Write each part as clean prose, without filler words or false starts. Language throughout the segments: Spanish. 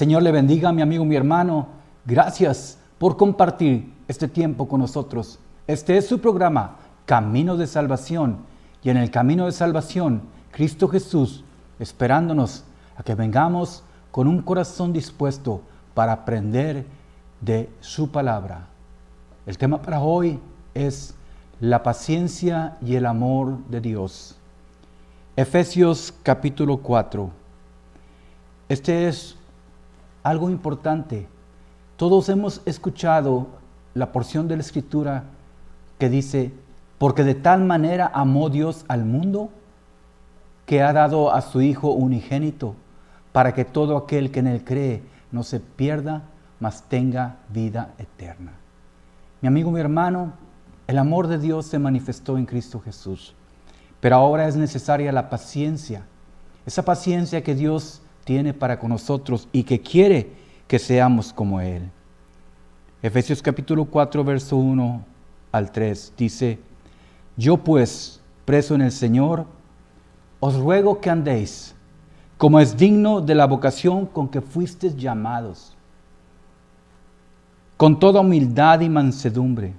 Señor le bendiga a mi amigo, mi hermano. Gracias por compartir este tiempo con nosotros. Este es su programa, Camino de Salvación. Y en el camino de salvación, Cristo Jesús, esperándonos a que vengamos con un corazón dispuesto para aprender de su palabra. El tema para hoy es la paciencia y el amor de Dios. Efesios capítulo 4. Este es algo importante. Todos hemos escuchado la porción de la Escritura que dice: porque de tal manera amó Dios al mundo, que ha dado a su Hijo unigénito, para que todo aquel que en él cree no se pierda, mas tenga vida eterna. Mi amigo, mi hermano, el amor de Dios se manifestó en Cristo Jesús, pero ahora es necesaria la paciencia, esa paciencia que Dios tiene para con nosotros y que quiere que seamos como Él. Efesios capítulo 4, verso 1 al 3 dice: yo pues, preso en el Señor, os ruego que andéis como es digno de la vocación con que fuisteis llamados, con toda humildad y mansedumbre,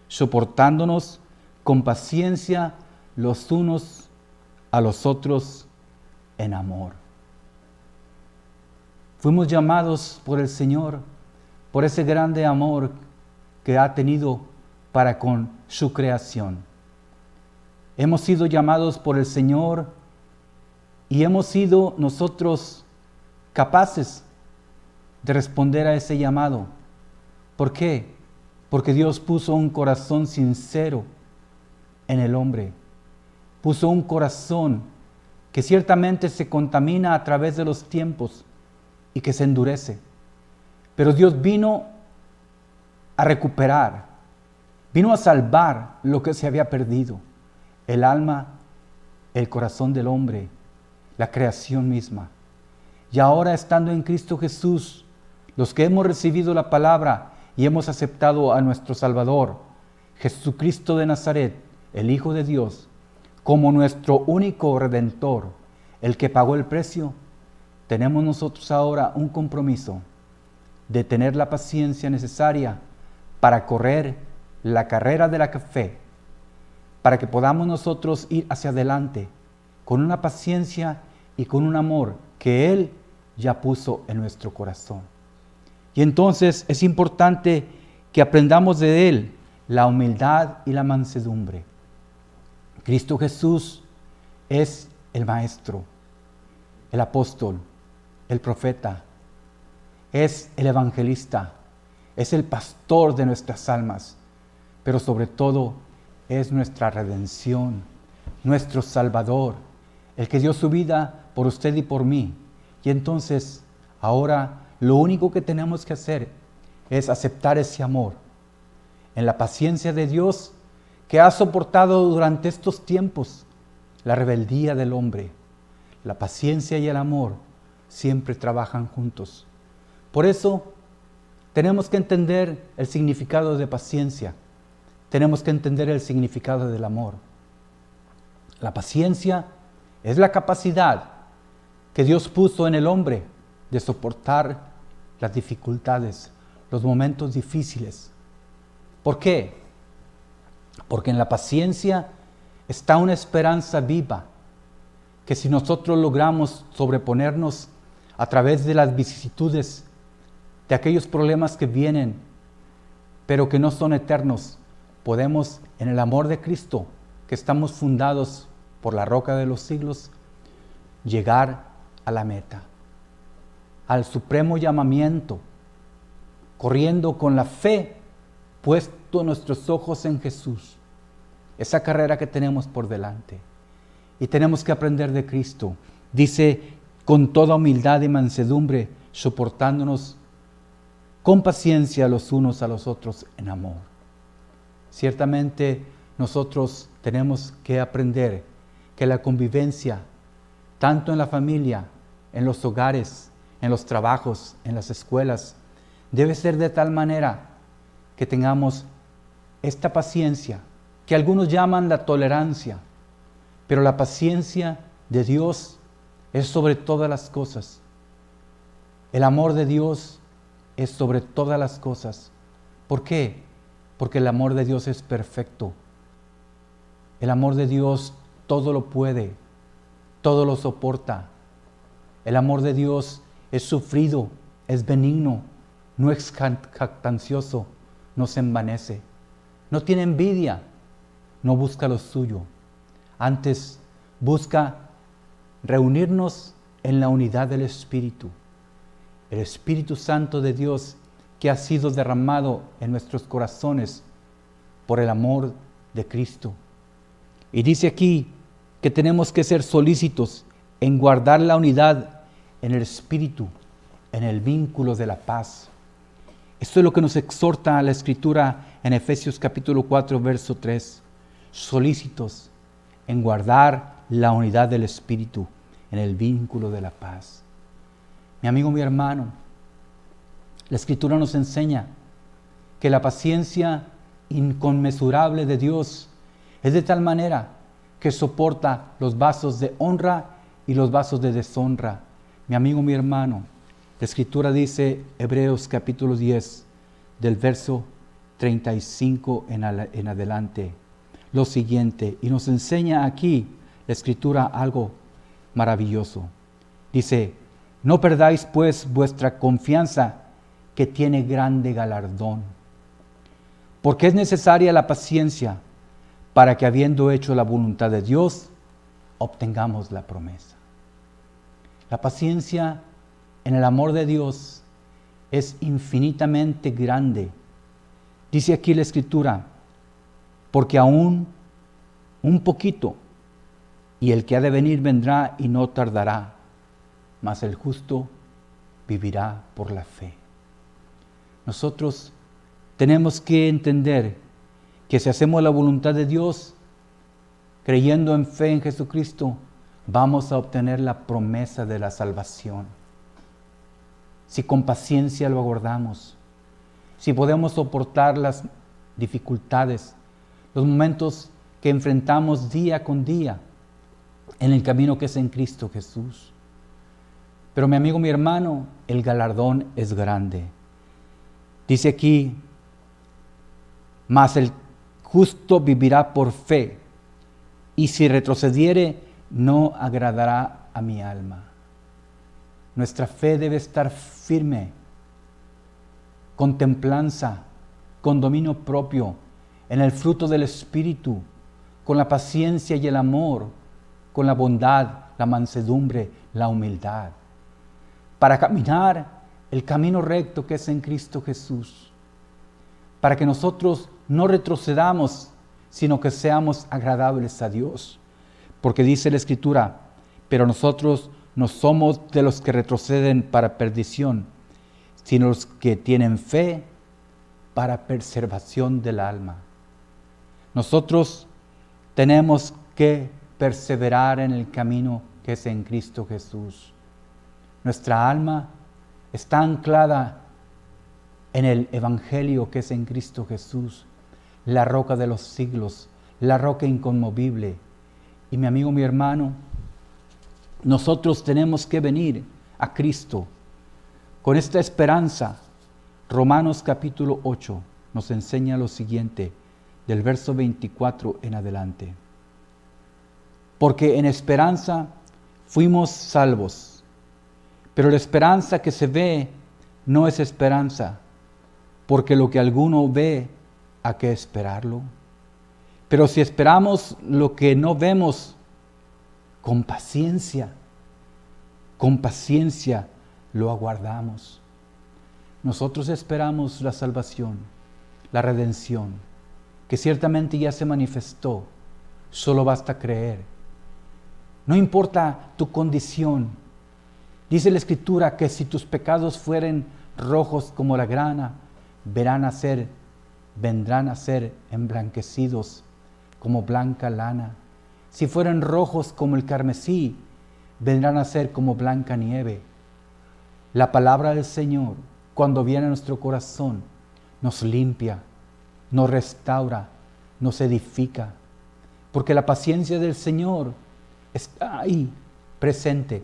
soportándonos con paciencia los unos a los otros en amor. Fuimos llamados por el Señor, por ese grande amor que ha tenido para con su creación. Hemos sido llamados por el Señor y hemos sido nosotros capaces de responder a ese llamado. ¿Por qué? Porque Dios puso un corazón sincero en el hombre. Puso un corazón que ciertamente se contamina a través de los tiempos y que se endurece. Pero Dios vino a recuperar, vino a salvar lo que se había perdido. El alma, el corazón del hombre, la creación misma. Y ahora, estando en Cristo Jesús, los que hemos recibido la palabra y hemos aceptado a nuestro Salvador, Jesucristo de Nazaret, el Hijo de Dios, como nuestro único Redentor, el que pagó el precio, tenemos nosotros ahora un compromiso de tener la paciencia necesaria para correr la carrera de la fe, para que podamos nosotros ir hacia adelante con una paciencia y con un amor que Él ya puso en nuestro corazón. Y entonces es importante que aprendamos de Él la humildad y la mansedumbre. Cristo Jesús es el Maestro, el apóstol, el profeta, es el evangelista, es el pastor de nuestras almas, pero sobre todo es nuestra redención, nuestro Salvador, el que dio su vida por usted y por mí. Y entonces, ahora lo único que tenemos que hacer es aceptar ese amor en la paciencia de Dios que ha soportado durante estos tiempos la rebeldía del hombre. La paciencia y el amor siempre trabajan juntos. Por eso, tenemos que entender el significado de paciencia. Tenemos que entender el significado del amor. La paciencia es la capacidad que Dios puso en el hombre de soportar las dificultades, los momentos difíciles. ¿Por qué? Porque en la paciencia está una esperanza viva, que si nosotros logramos sobreponernos a través de las vicisitudes, de aquellos problemas que vienen, pero que no son eternos, podemos, en el amor de Cristo, que estamos fundados por la roca de los siglos, llegar a la meta, al supremo llamamiento, corriendo con la fe, puesto nuestros ojos en Jesús, esa carrera que tenemos por delante. Y tenemos que aprender de Cristo. Dice, con toda humildad y mansedumbre, soportándonos con paciencia los unos a los otros en amor. Ciertamente nosotros tenemos que aprender que la convivencia, tanto en la familia, en los hogares, en los trabajos, en las escuelas, debe ser de tal manera que tengamos esta paciencia, que algunos llaman la tolerancia, pero la paciencia de Dios es sobre todas las cosas. El amor de Dios es sobre todas las cosas. ¿Por qué? Porque el amor de Dios es perfecto. El amor de Dios todo lo puede, todo lo soporta. El amor de Dios es sufrido, es benigno, no es jactancioso, no se envanece, no tiene envidia, no busca lo suyo. Antes busca reunirnos en la unidad del Espíritu. El Espíritu Santo de Dios que ha sido derramado en nuestros corazones por el amor de Cristo. Y dice aquí que tenemos que ser solícitos en guardar la unidad en el Espíritu, en el vínculo de la paz. Esto es lo que nos exhorta a la Escritura en Efesios capítulo 4, verso 3. Solícitos en guardar la unidad del Espíritu, en el vínculo de la paz. Mi amigo, mi hermano, la Escritura nos enseña que la paciencia inconmensurable de Dios es de tal manera que soporta los vasos de honra y los vasos de deshonra. Mi amigo, mi hermano, la Escritura dice, Hebreos capítulo 10, del verso 35 en adelante, lo siguiente, y nos enseña aquí la Escritura algo maravilloso. Dice, no perdáis pues vuestra confianza, que tiene grande galardón, porque es necesaria la paciencia, para que habiendo hecho la voluntad de Dios, obtengamos la promesa. La paciencia en el amor de Dios es infinitamente grande. Dice aquí la Escritura, porque aún un poquito, y el que ha de venir vendrá y no tardará, mas el justo vivirá por la fe. Nosotros tenemos que entender que si hacemos la voluntad de Dios, creyendo en fe en Jesucristo, vamos a obtener la promesa de la salvación. Si con paciencia lo aguardamos, si podemos soportar las dificultades, los momentos que enfrentamos día con día en el camino que es en Cristo Jesús. Pero mi amigo, mi hermano, el galardón es grande. Dice aquí, mas el justo vivirá por fe, y si retrocediere, no agradará a mi alma. Nuestra fe debe estar firme, con templanza, con dominio propio, en el fruto del Espíritu, con la paciencia y el amor, con la bondad, la mansedumbre, la humildad, para caminar el camino recto que es en Cristo Jesús, para que nosotros no retrocedamos, sino que seamos agradables a Dios. Porque dice la Escritura, pero nosotros no somos de los que retroceden para perdición, sino los que tienen fe para preservación del alma. Nosotros tenemos que perseverar en el camino que es en Cristo Jesús. Nuestra alma está anclada en el Evangelio que es en Cristo Jesús, la roca de los siglos, la roca inconmovible. Y mi amigo, mi hermano, nosotros tenemos que venir a Cristo con esta esperanza. Romanos capítulo 8 nos enseña lo siguiente, del verso 24 en adelante. Porque en esperanza fuimos salvos, pero la esperanza que se ve no es esperanza, porque lo que alguno ve, ¿a qué esperarlo? Pero si esperamos lo que no vemos, con paciencia lo aguardamos. Nosotros esperamos la salvación, la redención, que ciertamente ya se manifestó. Solo basta creer. No importa tu condición. Dice la Escritura que si tus pecados fueren rojos como la grana, vendrán a ser emblanquecidos como blanca lana. Si fueren rojos como el carmesí, vendrán a ser como blanca nieve. La palabra del Señor, cuando viene a nuestro corazón, nos limpia, nos restaura, nos edifica. Porque la paciencia del Señor está ahí, presente,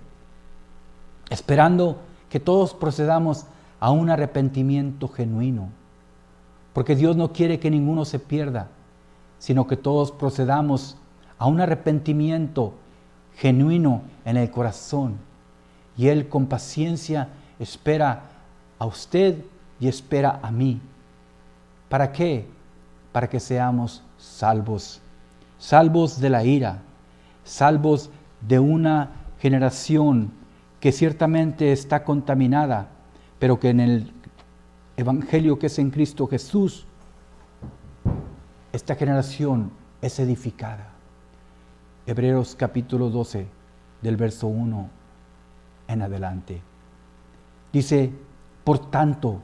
esperando que todos procedamos a un arrepentimiento genuino, porque Dios no quiere que ninguno se pierda, sino que todos procedamos a un arrepentimiento genuino en el corazón. Y Él con paciencia espera a usted y espera a mí. ¿Para qué? Para que seamos salvos. Salvos de la ira, salvos de una generación que ciertamente está contaminada, pero que en el Evangelio que es en Cristo Jesús, esta generación es edificada. Hebreos capítulo 12, del verso 1 en adelante. Dice, por tanto,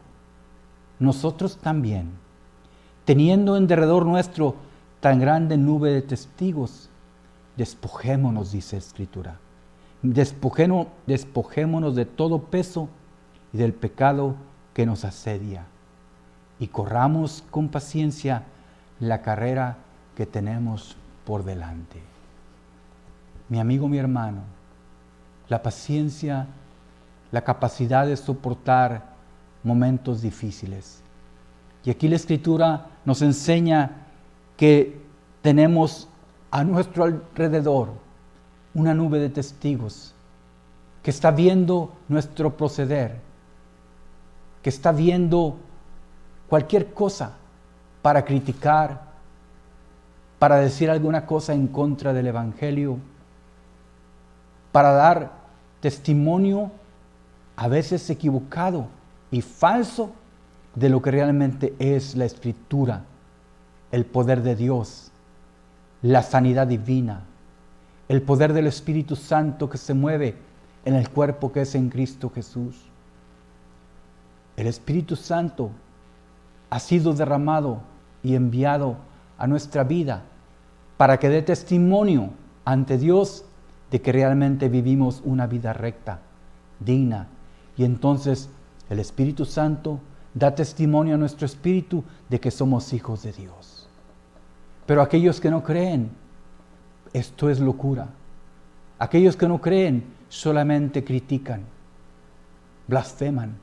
nosotros también, teniendo en derredor nuestro tan grande nube de testigos, despojémonos, dice la Escritura, despojémonos de todo peso y del pecado que nos asedia, y corramos con paciencia la carrera que tenemos por delante. Mi amigo, mi hermano, la paciencia, la capacidad de soportar momentos difíciles. Y aquí la Escritura nos enseña que tenemos a nuestro alrededor una nube de testigos que está viendo nuestro proceder, que está viendo cualquier cosa para criticar, para decir alguna cosa en contra del Evangelio, para dar testimonio a veces equivocado y falso de lo que realmente es la Escritura, el poder de Dios, la sanidad divina, el poder del Espíritu Santo que se mueve en el cuerpo que es en Cristo Jesús. El Espíritu Santo ha sido derramado y enviado a nuestra vida para que dé testimonio ante Dios de que realmente vivimos una vida recta, digna. Y entonces el Espíritu Santo da testimonio a nuestro espíritu de que somos hijos de Dios. Pero aquellos que no creen, esto es locura. Aquellos que no creen solamente critican, blasfeman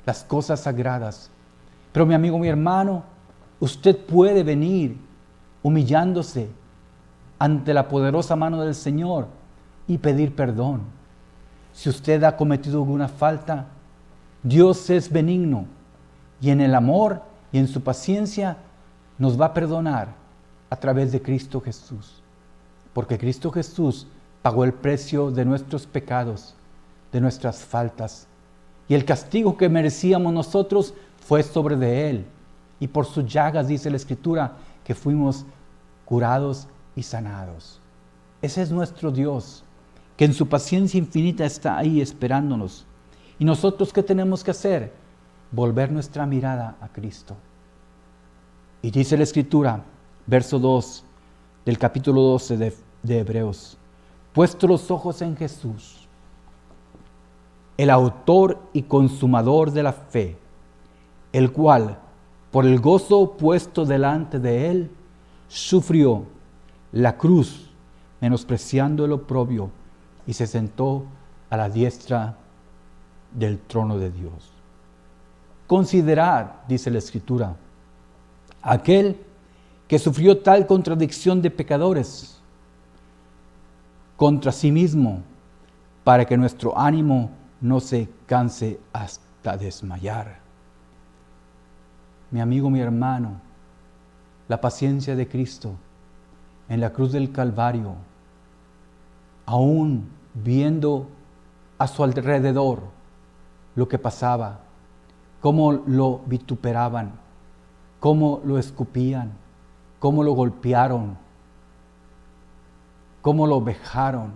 las cosas sagradas. Pero mi amigo, mi hermano, usted puede venir humillándose ante la poderosa mano del Señor y pedir perdón. Si usted ha cometido alguna falta, Dios es benigno y en el amor y en su paciencia nos va a perdonar a través de Cristo Jesús. Porque Cristo Jesús pagó el precio de nuestros pecados, de nuestras faltas. Y el castigo que merecíamos nosotros fue sobre de Él. Y por sus llagas, dice la Escritura, que fuimos curados y sanados. Ese es nuestro Dios, que en su paciencia infinita está ahí esperándonos. ¿Y nosotros qué tenemos que hacer? Volver nuestra mirada a Cristo. Y dice la Escritura, verso 2 del capítulo 12 de Hebreos, puesto los ojos en Jesús, el autor y consumador de la fe, el cual, por el gozo puesto delante de él, sufrió la cruz, menospreciando el oprobio, y se sentó a la diestra del trono de Dios. Considerad, dice la Escritura, aquel que sufrió tal contradicción de pecadores contra sí mismo, para que nuestro ánimo no se canse hasta desmayar. Mi amigo, mi hermano, la paciencia de Cristo en la cruz del Calvario, aún viendo a su alrededor lo que pasaba, cómo lo vituperaban, cómo lo escupían, cómo lo golpearon, cómo lo vejaron.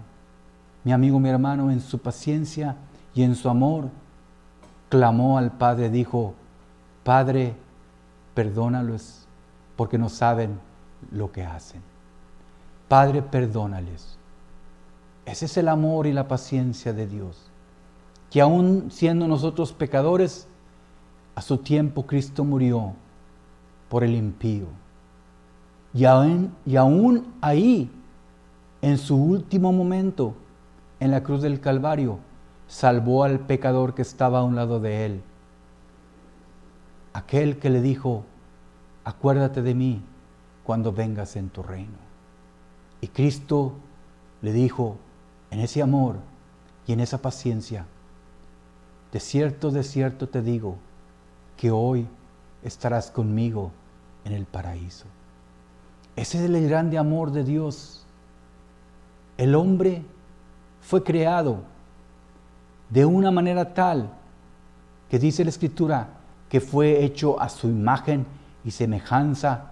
Mi amigo, mi hermano, en su paciencia y en su amor, clamó al Padre, dijo, Padre, perdónalos, porque no saben lo que hacen. Padre, perdónales. Ese es el amor y la paciencia de Dios, que aún siendo nosotros pecadores, a su tiempo Cristo murió por el impío. Y aún ahí, en su último momento, en la cruz del Calvario, salvó al pecador que estaba a un lado de él. Aquel que le dijo, acuérdate de mí cuando vengas en tu reino. Y Cristo le dijo, en ese amor y en esa paciencia, de cierto te digo, que hoy estarás conmigo en el paraíso. Ese es el grande amor de Dios. El hombre fue creado de una manera tal que dice la Escritura que fue hecho a su imagen y semejanza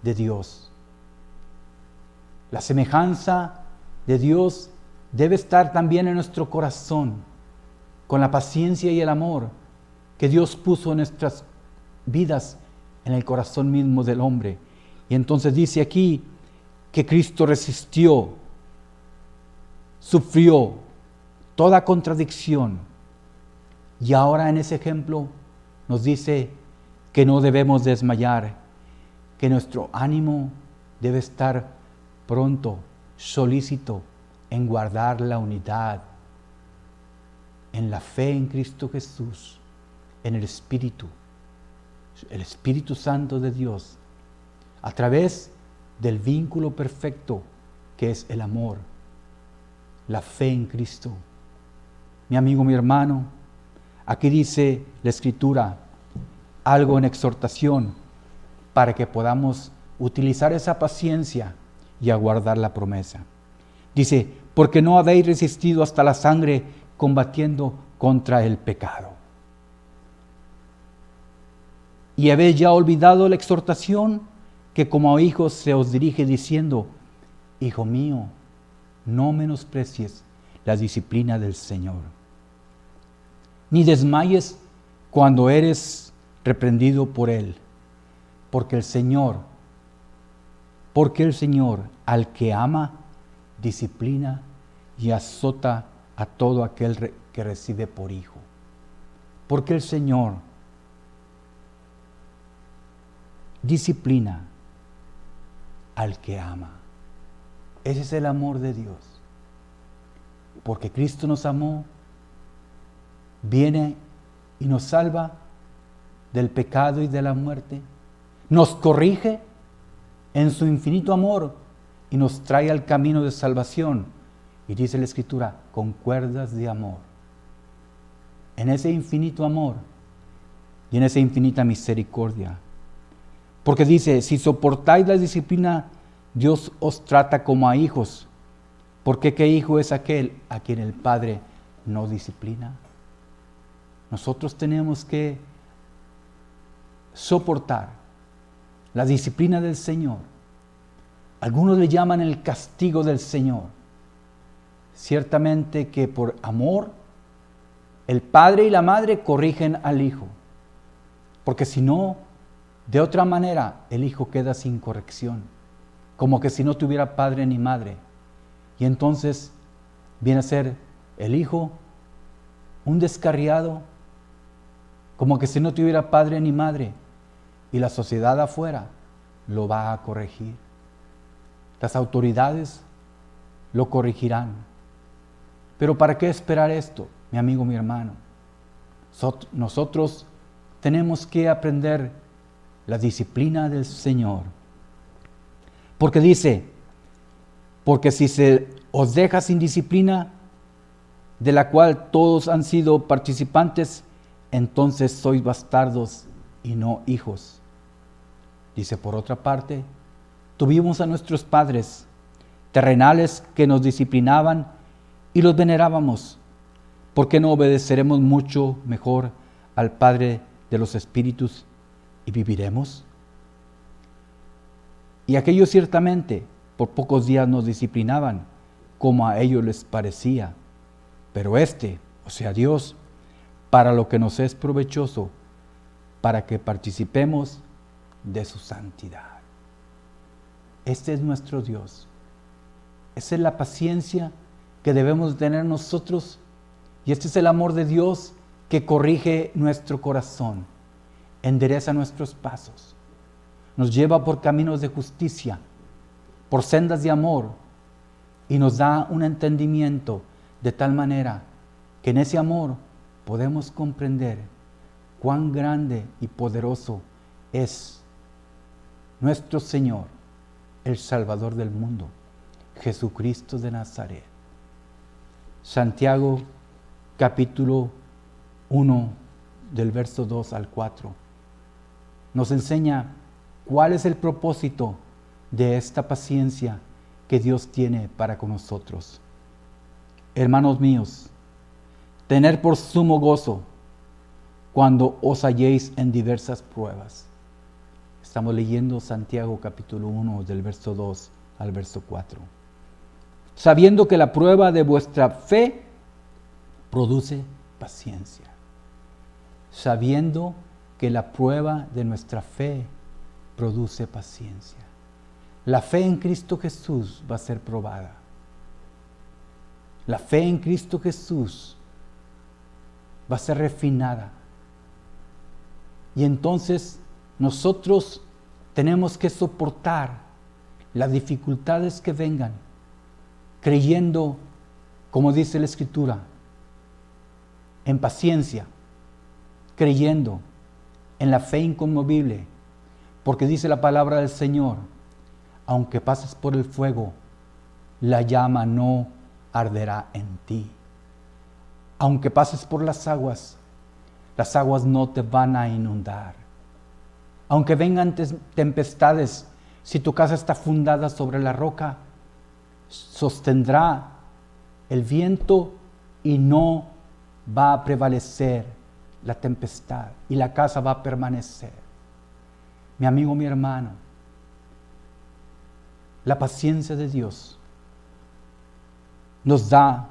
de Dios. La semejanza de Dios debe estar también en nuestro corazón, con la paciencia y el amor que Dios puso en nuestras vidas, en el corazón mismo del hombre. Y entonces dice aquí que Cristo resistió, sufrió toda contradicción. Y ahora en ese ejemplo nos dice que no debemos desmayar, que nuestro ánimo debe estar pronto, solícito en guardar la unidad, en la fe en Cristo Jesús, en el Espíritu Santo de Dios, a través del vínculo perfecto que es el amor, la fe en Cristo. Mi amigo, mi hermano, aquí dice la Escritura algo en exhortación para que podamos utilizar esa paciencia y aguardar la promesa. Dice, porque no habéis resistido hasta la sangre combatiendo contra el pecado. Y habéis ya olvidado la exhortación que como a hijos se os dirige diciendo, hijo mío, no menosprecies la disciplina del Señor, ni desmayes cuando eres reprendido por Él, porque el Señor al que ama, disciplina y azota a todo aquel que recibe por hijo. Porque el Señor disciplina al que ama. Ese es el amor de Dios. Porque Cristo nos amó, viene y nos salva del pecado y de la muerte, nos corrige en su infinito amor y nos trae al camino de salvación. Y dice la Escritura, con cuerdas de amor. En ese infinito amor y en esa infinita misericordia. Porque dice, si soportáis la disciplina, Dios os trata como a hijos. Porque ¿qué hijo es aquel a quien el Padre no disciplina? Nosotros tenemos que soportar la disciplina del Señor. Algunos le llaman el castigo del Señor. Ciertamente que por amor, el padre y la madre corrigen al hijo. Porque si no, de otra manera, el hijo queda sin corrección. Como que si no tuviera padre ni madre. Y entonces viene a ser el hijo un descarriado, como que si no tuviera padre ni madre. Y la sociedad afuera lo va a corregir. Las autoridades lo corregirán. Pero ¿para qué esperar esto, mi amigo, mi hermano? Nosotros tenemos que aprender la disciplina del Señor. Porque dice, porque si se os deja sin disciplina, de la cual todos han sido participantes, entonces sois bastardos y no hijos. Dice, por otra parte, tuvimos a nuestros padres terrenales que nos disciplinaban y los venerábamos. ¿Por qué no obedeceremos mucho mejor al Padre de los Espíritus y viviremos? Y aquellos ciertamente por pocos días nos disciplinaban, como a ellos les parecía. Pero o sea Dios, para lo que nos es provechoso, para que participemos de su santidad. Este es nuestro Dios. Esa es la paciencia que debemos tener nosotros, y este es el amor de Dios que corrige nuestro corazón, endereza nuestros pasos, nos lleva por caminos de justicia, por sendas de amor, y nos da un entendimiento de tal manera que en ese amor podemos comprender cuán grande y poderoso es nuestro Señor, el Salvador del mundo, Jesucristo de Nazaret. Santiago capítulo 1 del verso 2 al 4 nos enseña cuál es el propósito de esta paciencia que Dios tiene para con nosotros. Hermanos míos, tener por sumo gozo cuando os halléis en diversas pruebas. Estamos leyendo Santiago capítulo 1 del verso 2 al verso 4. Sabiendo que la prueba de vuestra fe produce paciencia. Sabiendo que la prueba de nuestra fe produce paciencia. La fe en Cristo Jesús va a ser probada. La fe en Cristo Jesús va a ser refinada. Y entonces nosotros tenemos que soportar las dificultades que vengan, creyendo, como dice la Escritura, en paciencia, creyendo en la fe inconmovible, porque dice la palabra del Señor, aunque pases por el fuego, la llama no arderá en ti. Aunque pases por las aguas no te van a inundar. Aunque vengan tempestades, si tu casa está fundada sobre la roca, sostendrá el viento y no va a prevalecer la tempestad y la casa va a permanecer. Mi amigo, mi hermano, la paciencia de Dios nos da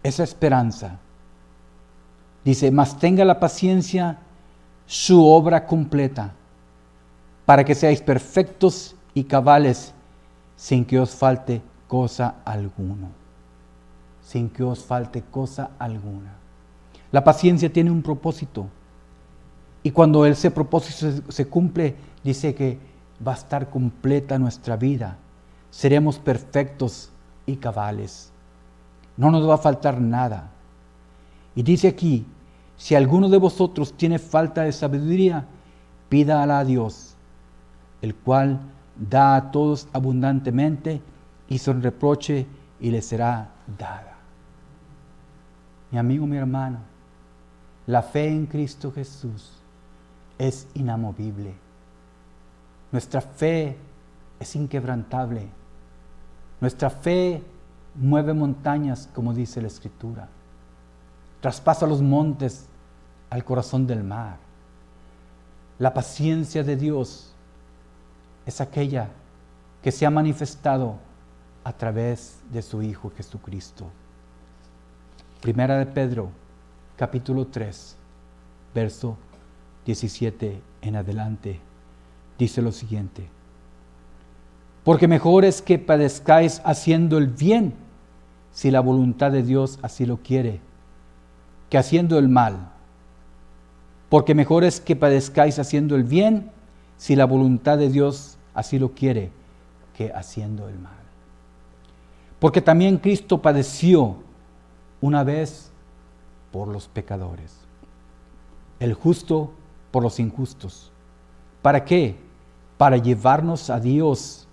esa esperanza. Dice, mas tenga la paciencia su obra completa, para que seáis perfectos y cabales, sin que os falte cosa alguna. Sin que os falte cosa alguna. La paciencia tiene un propósito. Y cuando ese propósito se cumple, dice que va a estar completa nuestra vida. Seremos perfectos y cabales. No nos va a faltar nada. Y dice aquí, si alguno de vosotros tiene falta de sabiduría, pídala a Dios, el cual da a todos abundantemente y sin reproche, y le será dada. Mi amigo, mi hermano, la fe en Cristo Jesús es inamovible. Nuestra fe es inquebrantable. Nuestra fe mueve montañas, como dice la Escritura. Traspasa los montes al corazón del mar. La paciencia de Dios es aquella que se ha manifestado a través de su Hijo Jesucristo. Primera de Pedro, capítulo 3, verso 17 en adelante, dice lo siguiente: porque mejor es que padezcáis haciendo el bien, si la voluntad de Dios así lo quiere, que haciendo el mal. Porque mejor es que padezcáis haciendo el bien, si la voluntad de Dios así lo quiere, que haciendo el mal. Porque también Cristo padeció una vez por los pecadores, el justo por los injustos. ¿Para qué? Para llevarnos a Dios,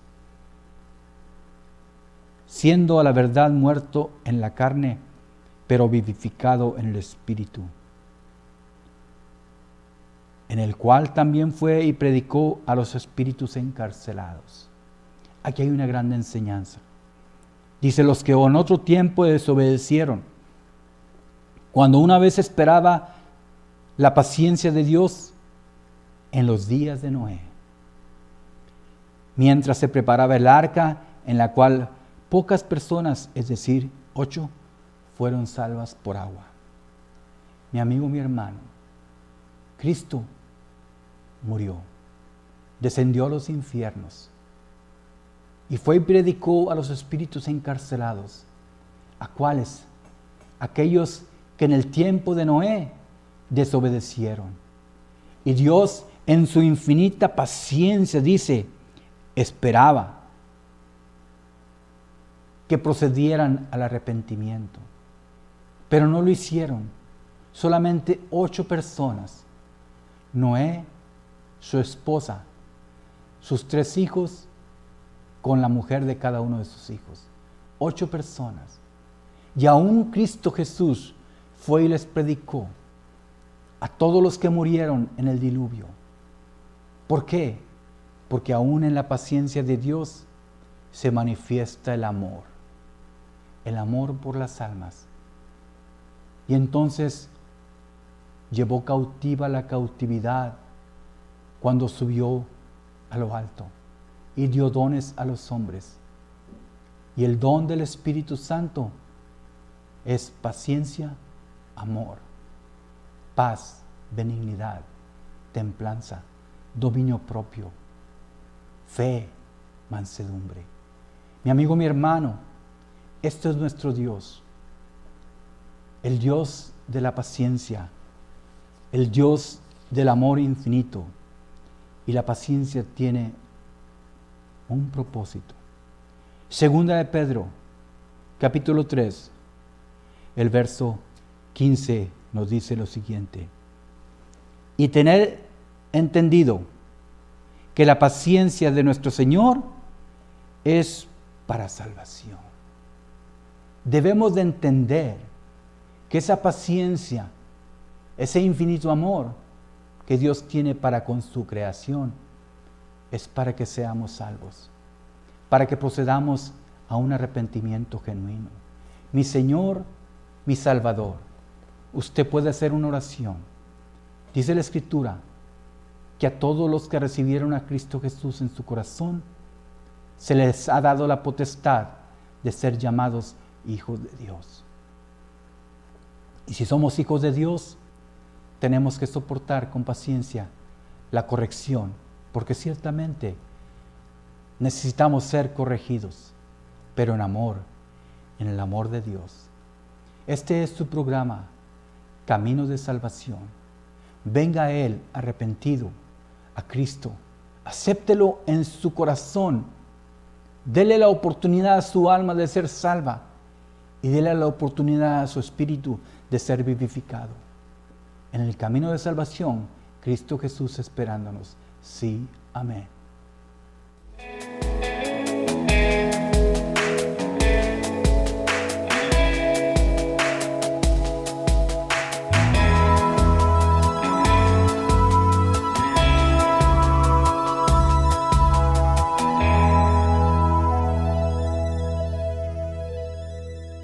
siendo a la verdad muerto en la carne, pero vivificado en el Espíritu, en el cual también fue y predicó a los espíritus encarcelados. Aquí hay una gran enseñanza. Dice, los que en otro tiempo desobedecieron, cuando una vez esperaba la paciencia de Dios en los días de Noé, mientras se preparaba el arca, en la cual pocas personas, es decir, 8, fueron salvas por agua. Mi amigo, mi hermano, Cristo murió, descendió a los infiernos y fue y predicó a los espíritus encarcelados. ¿A cuáles? Aquellos que en el tiempo de Noé desobedecieron. Y Dios, en su infinita paciencia, dice, esperaba que procedieran al arrepentimiento. Pero no lo hicieron. Solamente 8 personas. Noé, su esposa, sus 3 hijos, con la mujer de cada uno de sus hijos. 8 personas. Y aún Cristo Jesús fue y les predicó a todos los que murieron en el diluvio. ¿Por qué? Porque aún en la paciencia de Dios se manifiesta el amor por las almas. Y entonces llevó cautiva la cautividad cuando subió a lo alto y dio dones a los hombres. Y el don del Espíritu Santo es paciencia, amor, paz, benignidad, templanza, dominio propio, fe, mansedumbre. Mi amigo, mi hermano, este es nuestro Dios, el Dios de la paciencia, el Dios del amor infinito. Y la paciencia tiene un propósito. Segunda de Pedro, capítulo 3, el verso 15 nos dice lo siguiente: y tener entendido que la paciencia de nuestro Señor es para salvación. Debemos de entender que esa paciencia, ese infinito amor que Dios tiene para con su creación, es para que seamos salvos, para que procedamos a un arrepentimiento genuino. Mi Señor, mi Salvador. Usted puede hacer una oración. Dice la Escritura que a todos los que recibieron a Cristo Jesús en su corazón, se les ha dado la potestad de ser llamados hijos de Dios. Y si somos hijos de Dios, tenemos que soportar con paciencia la corrección, porque ciertamente necesitamos ser corregidos, pero en amor, en el amor de Dios. Este es su programa, Caminos de Salvación. Venga a Él arrepentido, a Cristo. Acéptelo en su corazón. Dele la oportunidad a su alma de ser salva y dele la oportunidad a su espíritu de ser vivificado. En el camino de salvación, Cristo Jesús esperándonos. Sí, amén.